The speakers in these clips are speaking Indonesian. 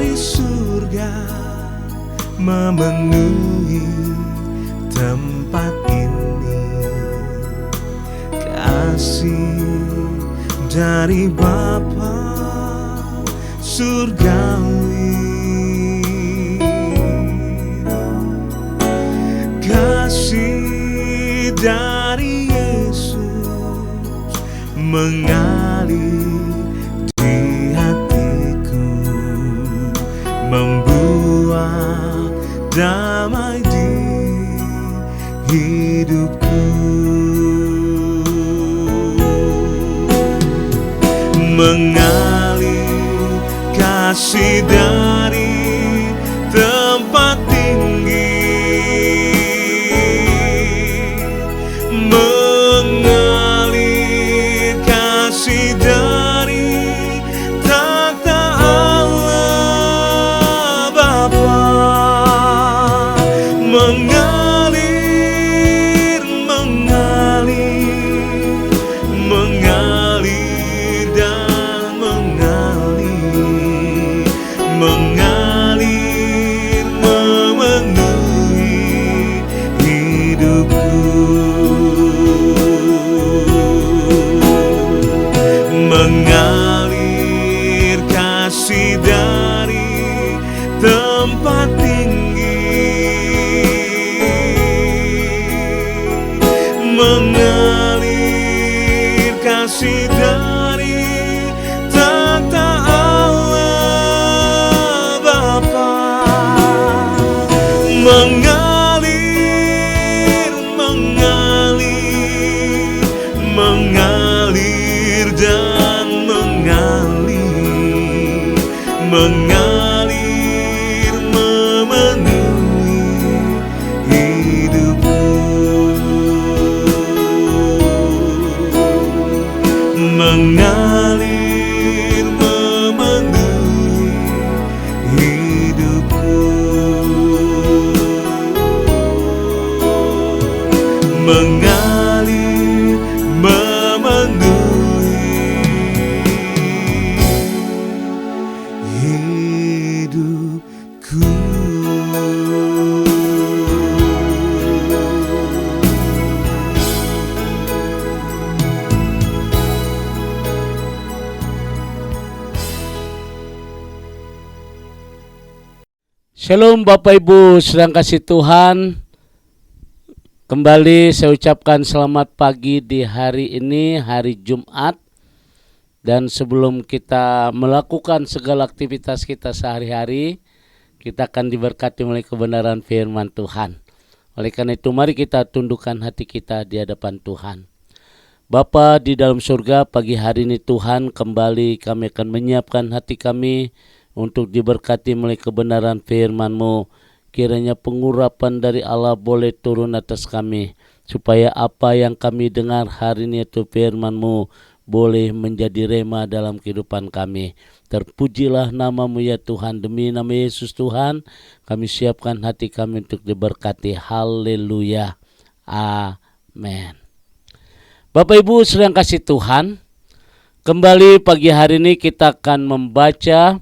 dari surga memenuhi tempat ini. Kasih dari Bapa surgawi, kasih dari Yesus mengalir di hatiku, membuat damai di hidupku. Mengalir kasih dari tempat tinggi, mengalir kasih dari takhta Allah Bapa, mengalir, mengalir, mengalir dan mengalir, mengalir memenuhi hidupku. Mengalir kasih dari tempat tinggi, mengalir kasih dari takhta Allah Bapa, mengalir, mengalir, mengalir dan mengalir, mengalir memenuhi hidupku. Mengalir memenuhi hidupku. Mengalir memenuhi hidupku. Shalom Bapak Ibu sedang kasih Tuhan. Kembali saya ucapkan selamat pagi di hari ini, hari Jumat. Dan sebelum kita melakukan segala aktivitas kita sehari-hari, kita akan diberkati oleh kebenaran firman Tuhan. Oleh karena itu mari kita tundukkan hati kita di hadapan Tuhan. Bapa di dalam surga, pagi hari ini Tuhan kembali kami akan menyiapkan hati kami untuk diberkati oleh kebenaran firman-Mu. Kiranya pengurapan dari Allah boleh turun atas kami, supaya apa yang kami dengar hari ini itu firman-Mu boleh menjadi rema dalam kehidupan kami. Terpujilah nama-Mu ya Tuhan. Demi nama Yesus Tuhan, kami siapkan hati kami untuk diberkati. Haleluya. Amin. Bapak Ibu sedang kasih Tuhan, kembali pagi hari ini kita akan membaca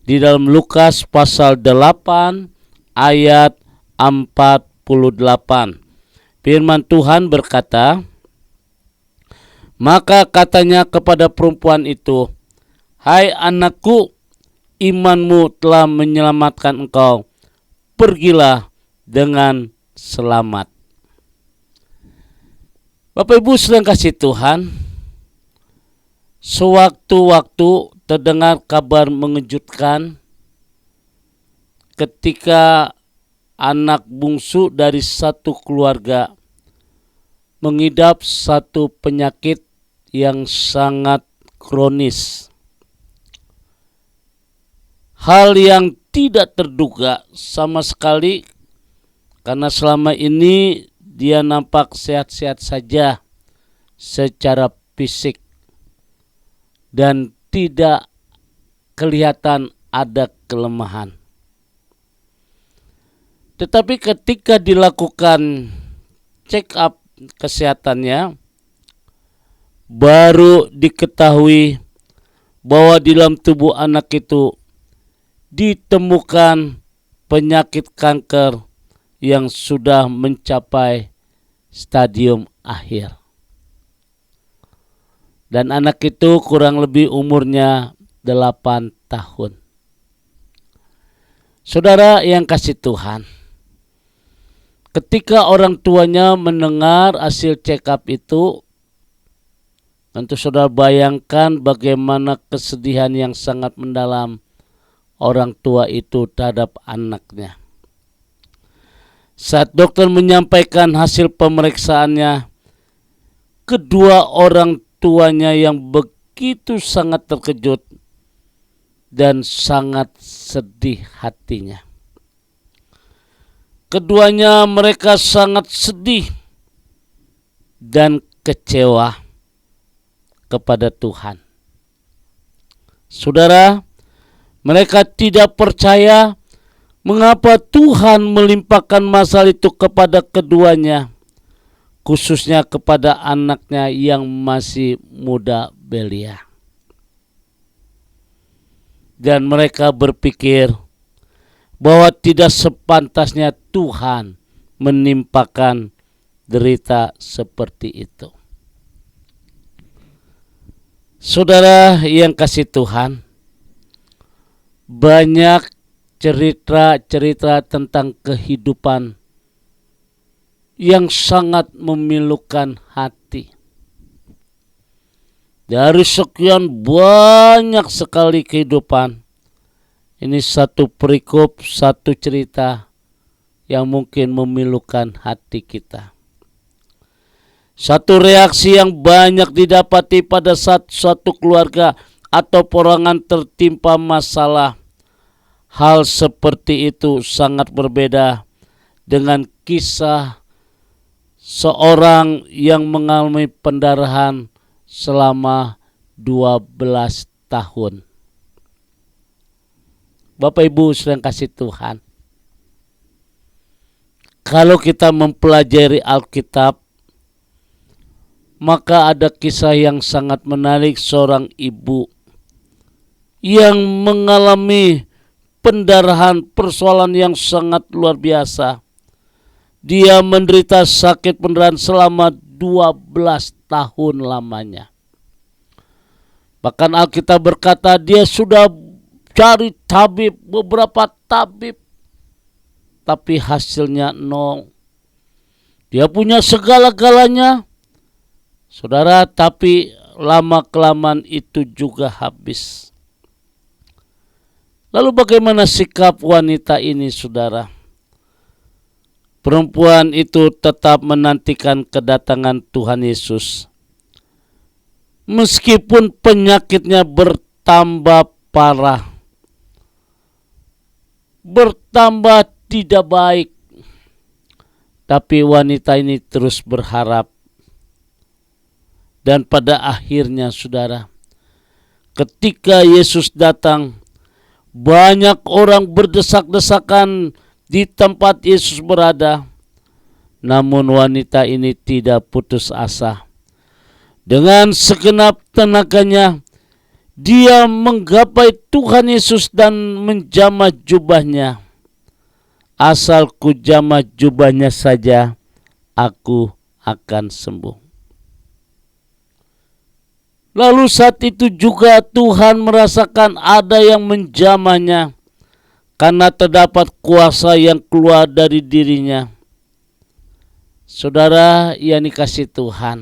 di dalam Lukas pasal 8 ayat 48. Firman Tuhan berkata, maka katanya kepada perempuan itu, hai anakku, imanmu telah menyelamatkan engkau, pergilah dengan selamat. Bapak Ibu sedang kasih Tuhan, sewaktu-waktu terdengar kabar mengejutkan ketika anak bungsu dari satu keluarga mengidap satu penyakit yang sangat kronis. Hal yang tidak terduga sama sekali, karena selama ini dia nampak sehat-sehat saja secara fisik dan tidak kelihatan ada kelemahan. Tetapi ketika dilakukan check up kesehatannya, baru diketahui bahwa di dalam tubuh anak itu ditemukan penyakit kanker yang sudah mencapai stadium akhir. Dan anak itu kurang lebih umurnya 8 tahun. Saudara yang kasih Tuhan, ketika orang tuanya mendengar hasil check up itu, tentu saudara bayangkan bagaimana kesedihan yang sangat mendalam orang tua itu terhadap anaknya. Saat dokter menyampaikan hasil pemeriksaannya, kedua orang tuanya yang begitu sangat terkejut dan sangat sedih hatinya. Keduanya mereka sangat sedih dan kecewa kepada Tuhan. Saudara, mereka tidak percaya mengapa Tuhan melimpahkan masalah itu kepada keduanya, khususnya kepada anaknya yang masih muda belia. Dan mereka berpikir bahwa tidak sepantasnya Tuhan menimpakan derita seperti itu. Saudara yang kasih Tuhan, banyak cerita-cerita tentang kehidupan yang sangat memilukan hati. Dari sekian banyak sekali kehidupan, ini satu perikop, satu cerita yang mungkin memilukan hati kita. Satu reaksi yang banyak didapati pada suatu keluarga atau perorangan tertimpa masalah. Hal seperti itu sangat berbeda dengan kisah seorang yang mengalami pendarahan selama 12 tahun. Bapak Ibu sedang kasih Tuhan, kalau kita mempelajari Alkitab, maka ada kisah yang sangat menarik seorang ibu yang mengalami pendarahan, persoalan yang sangat luar biasa. Dia menderita sakit pendarahan selama 12 tahun lamanya. Bahkan Alkitab berkata dia sudah cari tabib, beberapa tabib, tapi hasilnya nol. Dia punya segala-galanya, saudara, tapi lama-kelamaan itu juga habis. Lalu bagaimana sikap wanita ini, saudara? Perempuan itu tetap menantikan kedatangan Tuhan Yesus. Meskipun penyakitnya bertambah parah, bertambah tidak baik, tapi wanita ini terus berharap. Dan pada akhirnya, saudara, ketika Yesus datang, banyak orang berdesak-desakan di tempat Yesus berada. Namun wanita ini tidak putus asa. Dengan segenap tenaganya, dia menggapai Tuhan Yesus dan menjamah jubahnya. Asal ku jamah jubahnya saja, aku akan sembuh. Lalu saat itu juga Tuhan merasakan ada yang menjamahnya, karena terdapat kuasa yang keluar dari dirinya. Saudara yang dikasihi Tuhan,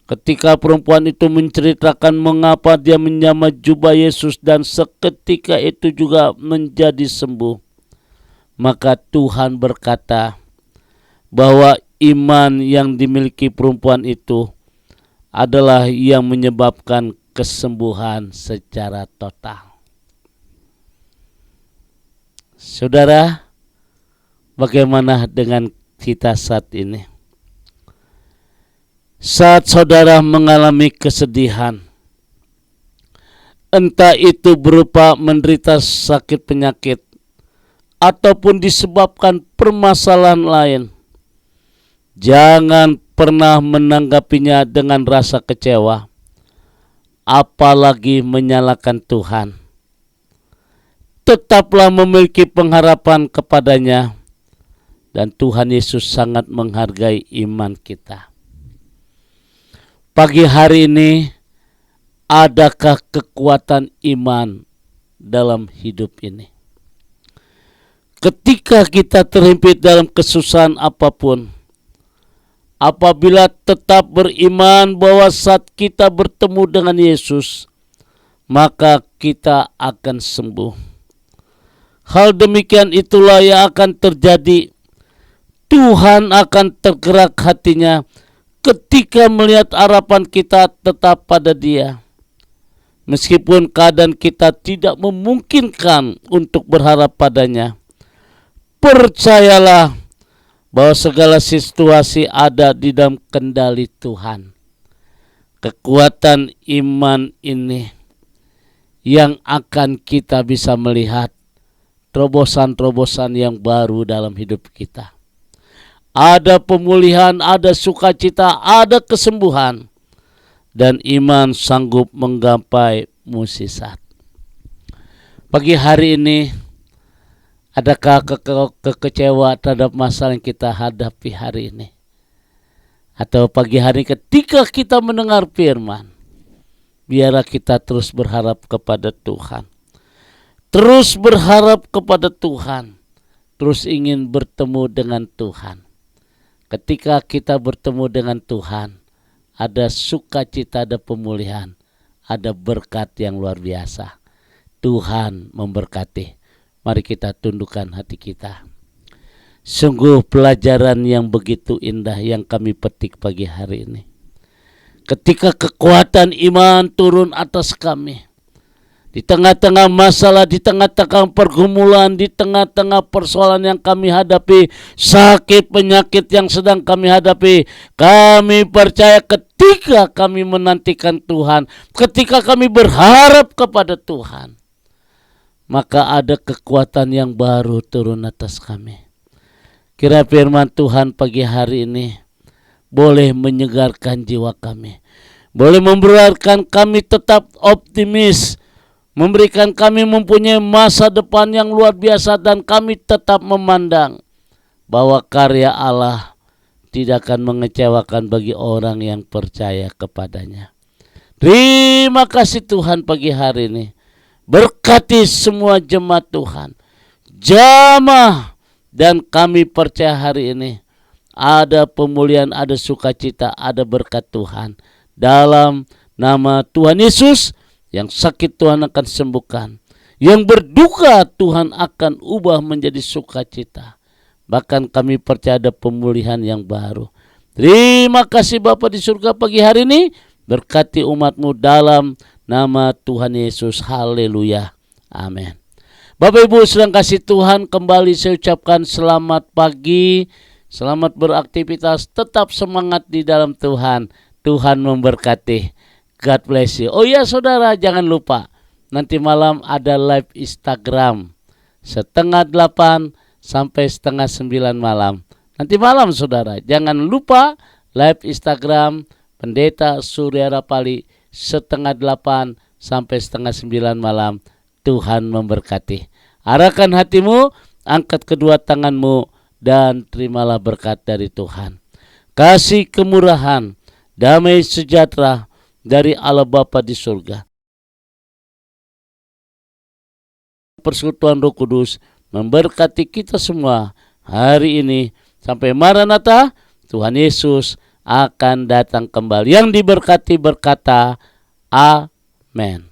ketika perempuan itu menceritakan mengapa dia menjamah jubah Yesus dan seketika itu juga menjadi sembuh, maka Tuhan berkata bahwa iman yang dimiliki perempuan itu adalah yang menyebabkan kesembuhan secara total. Saudara, bagaimana dengan kita saat ini? Saat saudara mengalami kesedihan, entah itu berupa menderita sakit penyakit ataupun disebabkan permasalahan lain, jangan pernah menanggapinya dengan rasa kecewa, apalagi menyalahkan Tuhan. tetaplah memiliki pengharapan kepadanya, dan Tuhan Yesus sangat menghargai iman kita. Pagi hari ini, adakah kekuatan iman dalam hidup ini? Ketika kita terhimpit dalam kesusahan apapun, apabila tetap beriman bahwa saat kita bertemu dengan Yesus, maka kita akan sembuh. Hal demikian itulah yang akan terjadi. Tuhan akan tergerak hatinya ketika melihat harapan kita tetap pada Dia. Meskipun keadaan kita tidak memungkinkan untuk berharap padanya, percayalah bahwa segala situasi ada di dalam kendali Tuhan. Kekuatan iman ini yang akan kita bisa melihat terobosan-terobosan yang baru dalam hidup kita. Ada pemulihan, ada sukacita, ada kesembuhan, dan iman sanggup menggapai mukjizat. Pagi hari ini, adakah kekecewa terhadap masalah yang kita hadapi hari ini? Atau pagi hari ketika kita mendengar firman, biarlah kita terus berharap kepada Tuhan. Terus berharap kepada Tuhan. Terus ingin bertemu dengan Tuhan. Ketika kita bertemu dengan Tuhan, ada sukacita, ada pemulihan, ada berkat yang luar biasa. Tuhan memberkati. Mari kita tundukkan hati kita. Sungguh pelajaran yang begitu indah yang kami petik pagi hari ini. Ketika kekuatan iman turun atas kami, di tengah-tengah masalah, di tengah-tengah pergumulan, di tengah-tengah persoalan yang kami hadapi, sakit penyakit yang sedang kami hadapi, kami percaya ketika kami menantikan Tuhan, ketika kami berharap kepada Tuhan, maka ada kekuatan yang baru turun atas kami. Kira firman Tuhan pagi hari ini boleh menyegarkan jiwa kami, boleh membuatkan kami tetap optimis, memberikan kami mempunyai masa depan yang luar biasa, dan kami tetap memandang bahwa karya Allah tidak akan mengecewakan bagi orang yang percaya kepadanya. Terima kasih Tuhan pagi hari ini. Berkati semua jemaat Tuhan, jamaah, dan kami percaya hari ini ada pemulihan, ada sukacita, ada berkat Tuhan. Dalam nama Tuhan Yesus, yang sakit Tuhan akan sembuhkan, yang berduka Tuhan akan ubah menjadi sukacita. Bahkan kami percaya ada pemulihan yang baru. Terima kasih Bapa di surga pagi hari ini. Berkati umat-Mu dalam nama Tuhan Yesus. Haleluya. Amin. Bapak Ibu sedang kasih Tuhan, kembali saya ucapkan selamat pagi. Selamat beraktivitas. Tetap semangat di dalam Tuhan. Tuhan memberkati. God bless you. Oh ya saudara, jangan lupa nanti malam ada live Instagram 7:30 sampai 8:30 malam. Nanti malam saudara, jangan lupa live Instagram Pendeta Surya Rapali 7:30 sampai 8:30 malam. Tuhan memberkati. Arahkan hatimu, angkat kedua tanganmu, dan terimalah berkat dari Tuhan. Kasih kemurahan, damai sejahtera dari Allah Bapa di surga, persekutuan Roh Kudus memberkati kita semua hari ini sampai Maranatha. Tuhan Yesus akan datang kembali. Yang diberkati berkata, Amin.